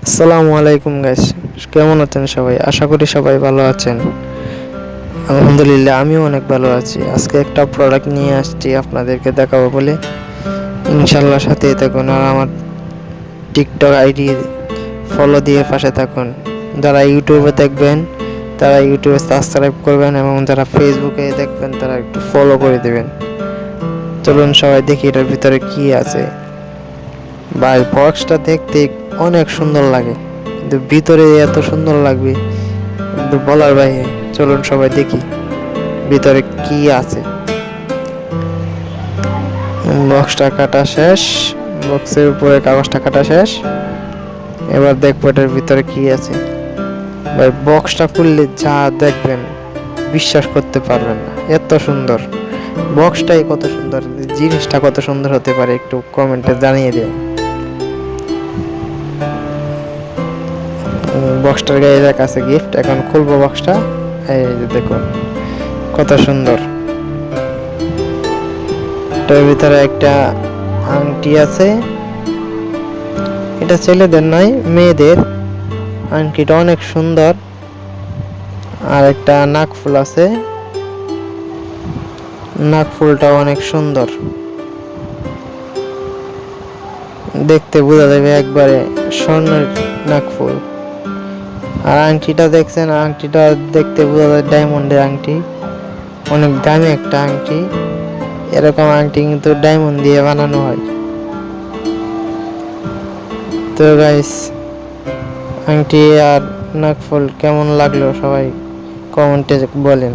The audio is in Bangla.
আসসালামু আলাইকুম গাইস, কেমন আছেন সবাই? আশা করি সবাই ভালো আছেন। আলহামদুলিল্লাহ আমিও অনেক ভালো আছি। আজকে একটা প্রোডাক্ট নিয়ে আসছি আপনাদেরকে দেখাবো বলে। ইনশাল্লাহ সাথেই থাকুন আর আমার টিকটক আইডি ফলো দিয়ে পাশে থাকুন। যারা ইউটিউবে দেখবেন তারা ইউটিউবে সাবস্ক্রাইব করবেন এবং যারা ফেসবুকে দেখবেন তারা একটু ফলো করে দেবেন। চলুন সবাই দেখি এটার ভিতরে কি আছে। ভাই বক্সটা দেখতে অনেক সুন্দর লাগে, কিন্তু ভিতরে এত সুন্দর লাগবে কিন্তু বলার বাইরে। চলুন সবাই দেখি ভিতরে কি আছে। বক্সটা কাটা শেষ, বক্সের উপরে কাগজটা কাটা শেষ। এবার দেখবো এটার ভিতরে কি আছে। ভাই বক্সটা খুললে যা দেখবেন বিশ্বাস করতে পারবেন না, এত সুন্দর। বক্সটাই কত সুন্দর, জিনিসটা কত সুন্দর হতে পারে একটু কমেন্টে জানিয়ে দিন। বক্সটার গায়ে লেখা আছে গিফট। এখন খুলবো বক্সটা। এই যে দেখুন কত সুন্দর। এটার ভিতরে একটা আংটি আছে, এটা ছেলেদের নয় মেয়েদের। আংটিটা অনেক সুন্দর। আর একটা নাকফুল আছে, নাকফুলটাও অনেক সুন্দর, দেখতে বোঝা যাবে একবারে স্বর্ণের নাকফুল। আর আংটিটা দেখছেন, আংটিটা দেখতে বোঝা যায় ডায়মন্ডের আংটি, অনেক দামি একটা আংটি। এরকম আংটি কিন্তু ডায়মন্ড দিয়ে বানানো হয়। তো গাইস, আংটি আর নাকফুল কেমন লাগলো সবাই কমেন্টে বলেন।